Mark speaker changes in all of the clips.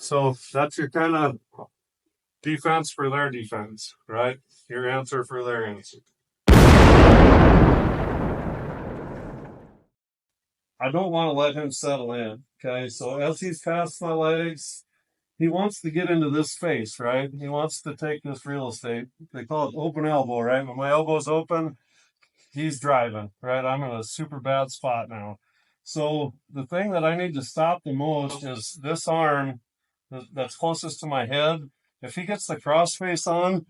Speaker 1: So that's your kind of defense for their defense, right? Your answer for their answer. I don't want to let him settle in, okay? So as he's past my legs, he wants to get into this space, right? He wants to take this real estate. They call it open elbow, right? When my elbow's open, he's driving, right? I'm in a super bad spot now. So the thing that I need to stop the most is this arm that's closest to my head. If he gets the crossface on,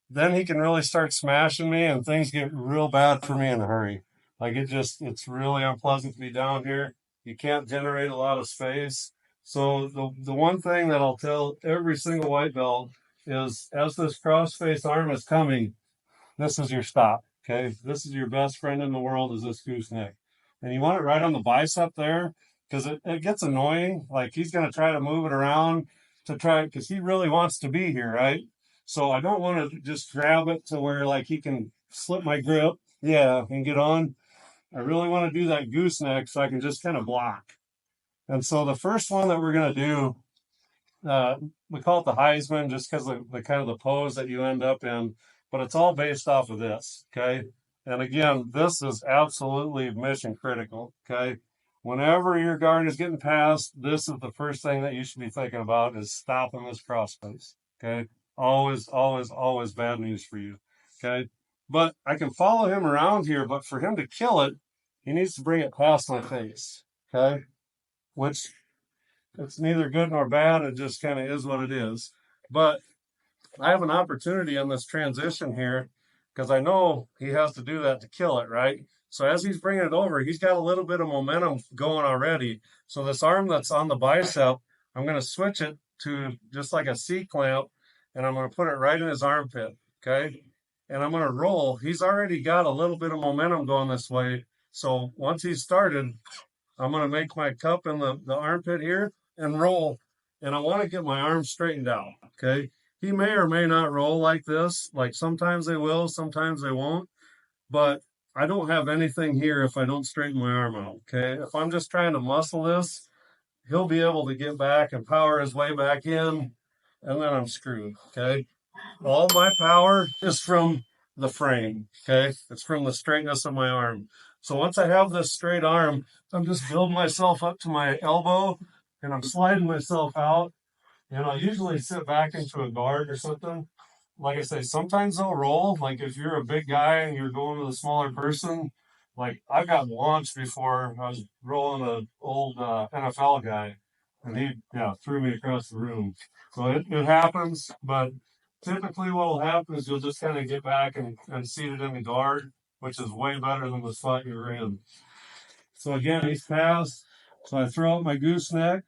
Speaker 1: then he can really start smashing me and things get real bad for me in a hurry. Like it's really unpleasant to be down here. You can't generate a lot of space. So the one thing that I'll tell every single white belt is as this crossface arm is coming, this is your stop. Okay. This is your best friend in the world is this gooseneck. And you want it right on the bicep there because it gets annoying. Like he's going to try to move it around to try because he really wants to be here, right? So I don't want to just grab it to where like he can slip my grip. Yeah, and get on. I really want to do that gooseneck so I can just kind of block. And so the first one that we're going to do, we call it the Heisman just because of the kind of the pose that you end up in, but it's all based off of this. Okay. And again, this is absolutely mission critical. Okay. Whenever your guard is getting passed, this is the first thing that you should be thinking about is stopping this cross face. Okay. Always, always, always bad news for you. Okay. But I can follow him around here, but for him to kill it, he needs to bring it past my face. Okay. Which it's neither good nor bad. It just kind of is what it is. But I have an opportunity in this transition here because I know he has to do that to kill it, right? So as he's bringing it over, he's got a little bit of momentum going already. So this arm that's on the bicep, I'm going to switch it to just like a C clamp, and I'm going to put it right in his armpit, okay? And I'm going to roll. He's already got a little bit of momentum going this way. So once he's started, I'm going to make my cup in the armpit here and roll. And I want to get my arms straightened out. Okay. He may or may not roll like this. Like sometimes they will, sometimes they won't. But I don't have anything here if I don't straighten my arm out. Okay. If I'm just trying to muscle this, he'll be able to get back and power his way back in. And then I'm screwed. Okay. All my power is from the frame. Okay. It's from the straightness of my arm. So once I have this straight arm, I'm just building myself up to my elbow and I'm sliding myself out. And I usually sit back into a guard or something. Like I say, sometimes they'll roll. Like if you're a big guy and you're going with a smaller person, like I got launched before. I was rolling an old NFL guy and he threw me across the room. So it happens, but typically what will happen is you'll just kind of get back and seat it in the guard, which is way better than the spot you're in. So again, he's passed. So I throw out my gooseneck.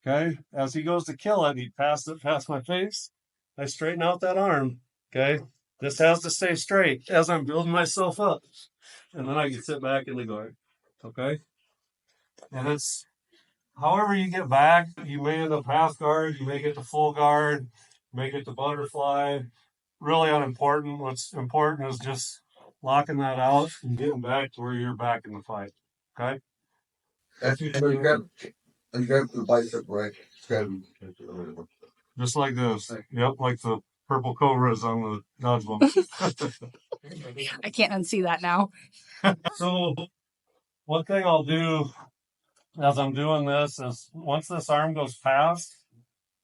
Speaker 1: Okay. As he goes to kill it, he passed it past my face. I straighten out that arm. Okay. This has to stay straight as I'm building myself up. And then I can sit back in the guard. Okay. And it's however you get back, you may end up half guard, you may get to full guard, you may get to butterfly. Really unimportant. What's important is just locking that out and getting back to where you're back in the fight. Okay.
Speaker 2: So you got the bicep right.
Speaker 1: Just like this. Yep, like the purple cobras on the dodgeball.
Speaker 3: I can't unsee that now.
Speaker 1: So one thing I'll do as I'm doing this is once this arm goes past,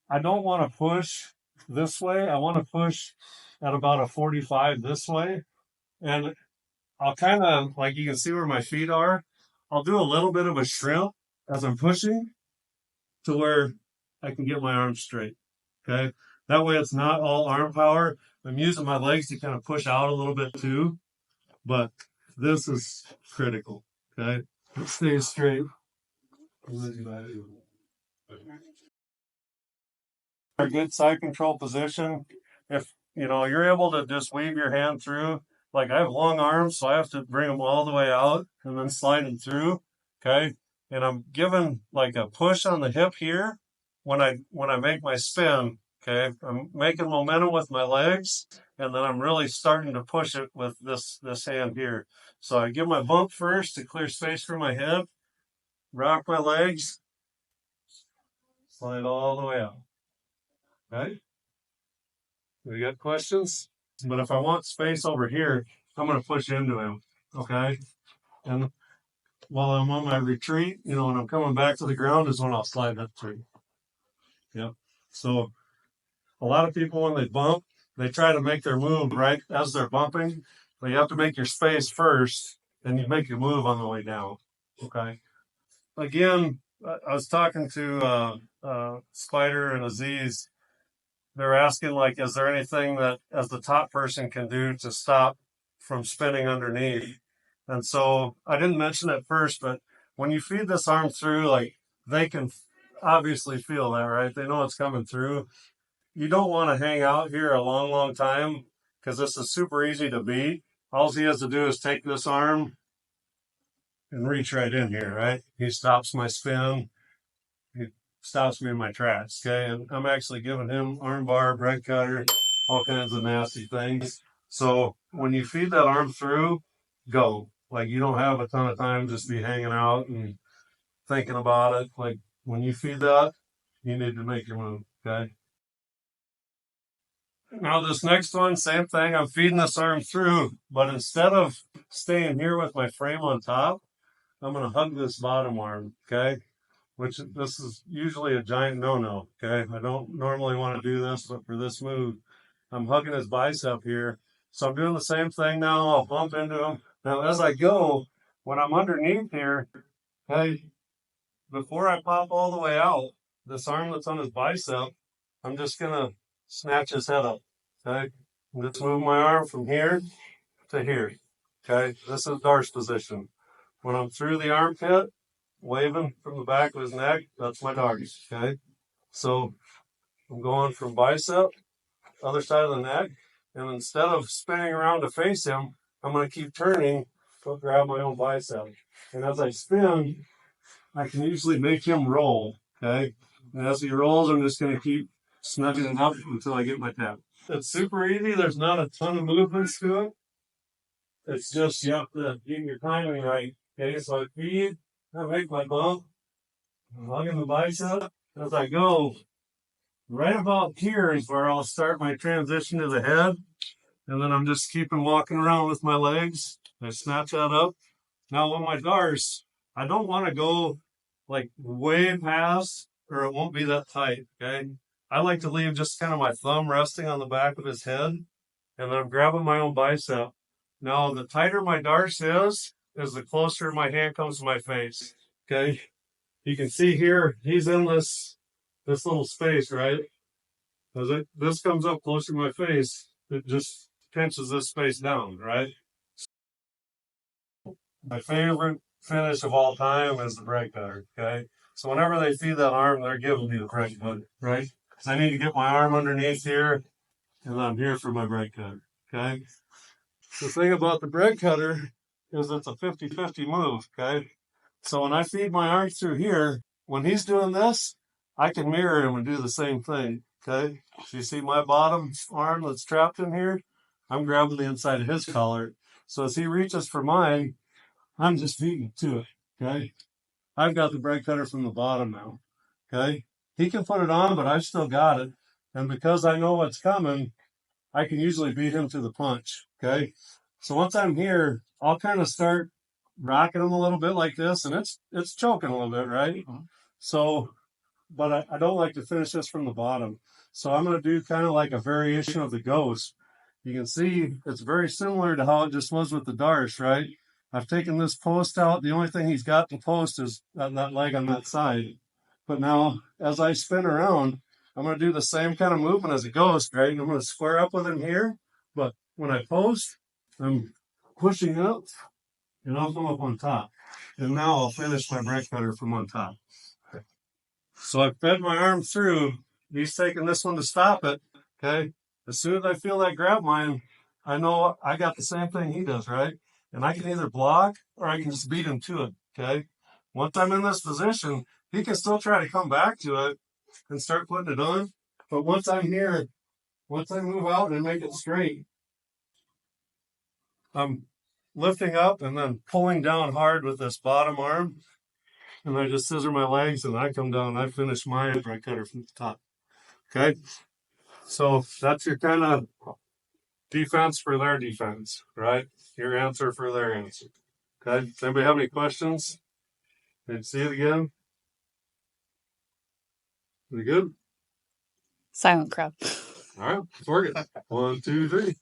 Speaker 1: I don't want to push this way. I want to push at about a 45 this way. And I'll kind of, like you can see where my feet are, I'll do a little bit of a shrimp as I'm pushing to where I can get my arms straight. Okay. That way it's not all arm power. I'm using my legs to kind of push out a little bit too, but this is critical. Okay. Stay straight. A good side control position. If you're able to just weave your hand through, like I have long arms, so I have to bring them all the way out and then slide them through. Okay. And I'm giving like a push on the hip here when I make my spin. Okay. I'm making momentum with my legs and then I'm really starting to push it with this hand here. So I give my bump first to clear space for my head, rock my legs, slide all the way out. Okay. We got questions? But if I want space over here, I'm going to push into him. Okay. And while I'm on my retreat, when I'm coming back to the ground is when I'll slide that through. Yep. So a lot of people, when they bump, they try to make their move right as they're bumping. But you have to make your space first, and you make your move on the way down. Okay. Again, I was talking to Spider and Aziz. They're asking, like, is there anything that as the top person can do to stop from spinning underneath? And so I didn't mention it first, but when you feed this arm through, like, they can obviously feel that, right? They know it's coming through. You don't want to hang out here a long, long time because this is super easy to beat. All he has to do is take this arm and reach right in here, right? He stops my spin. He stops me in my tracks, okay? And I'm actually giving him arm bar, bread cutter, all kinds of nasty things. So when you feed that arm through, go. Like, you don't have a ton of time just be hanging out and thinking about it. Like, when you feed that, you need to make your move, okay? Now this next one, same thing. I'm feeding this arm through, but instead of staying here with my frame on top, I'm going to hug this bottom arm, okay? Which this is usually a giant no-no, okay? I don't normally want to do this, but for this move, I'm hugging his bicep here. So I'm doing the same thing now. I'll bump into him. Now as I go, when I'm underneath here, okay, before I pop all the way out, this arm that's on his bicep, I'm just going to snatch his head up, okay? I'm just move my arm from here to here, okay? This is Darce position. When I'm through the armpit, waving from the back of his neck, that's my Darce, okay? So I'm going from bicep, other side of the neck, and instead of spinning around to face him, I'm going to keep turning to grab my own bicep. And as I spin, I can usually make him roll, okay? And as he rolls, I'm just going to keep snugging him up until I get my tap. It's super easy. There's not a ton of movements to it. It's just you have to get your timing right. Okay, so I feed, I make my bump, I'm hugging the bicep. As I go, right about here is where I'll start my transition to the head. And then I'm just keeping walking around with my legs. I snatch that up. Now on my Darce, I don't want to go like way past or it won't be that tight, okay? I like to leave just kind of my thumb resting on the back of his head, and then I'm grabbing my own bicep. Now, the tighter my Darce is the closer my hand comes to my face, okay? You can see here, he's in this little space, right? As this comes up closer to my face, it just pinches this space down, right? My favorite finish of all time is the breadcut, okay? So whenever they feed that arm, they're giving me the breadcut, right? Because I need to get my arm underneath here, and I'm here for my breadcut, okay? The thing about the bread cutter is it's a 50-50 move, okay? So when I feed my arm through here, when he's doing this, I can mirror him and do the same thing, okay? So you see my bottom arm that's trapped in here? I'm grabbing the inside of his collar. So as he reaches for mine, I'm just feeding to it, okay? I've got the bread cutter from the bottom now, okay? He can put it on, but I've still got it. And because I know what's coming, I can usually beat him to the punch, okay? So once I'm here, I'll kind of start rocking him a little bit like this, and it's choking a little bit, right? So, but I don't like to finish this from the bottom. So I'm going to do kind of like a variation of the ghost. You can see it's very similar to how it just was with the Darce, right? I've taken this post out. The only thing he's got to post is that leg on that side. But now, as I spin around, I'm going to do the same kind of movement as a ghost, right? I'm going to square up with him here, but when I post, I'm pushing up, and I'll come up on top. And now I'll finish my bread cutter from on top. So I fed my arm through. He's taking this one to stop it, okay? As soon as I feel that grab mine, I know I got the same thing he does, right? And I can either block or I can just beat him to it, okay? Once I'm in this position, he can still try to come back to it and start putting it on. But once I'm here, once I move out and make it straight, I'm lifting up and then pulling down hard with this bottom arm. And I just scissor my legs and I come down and I finish my bread cutter from the top. Okay? So that's your kind of defense for their defense, right? Your answer for their answer. Okay. Does anybody have any questions? Did you see it again? We good?
Speaker 3: Silent crowd.
Speaker 1: All right, let's work it. 1, 2, 3.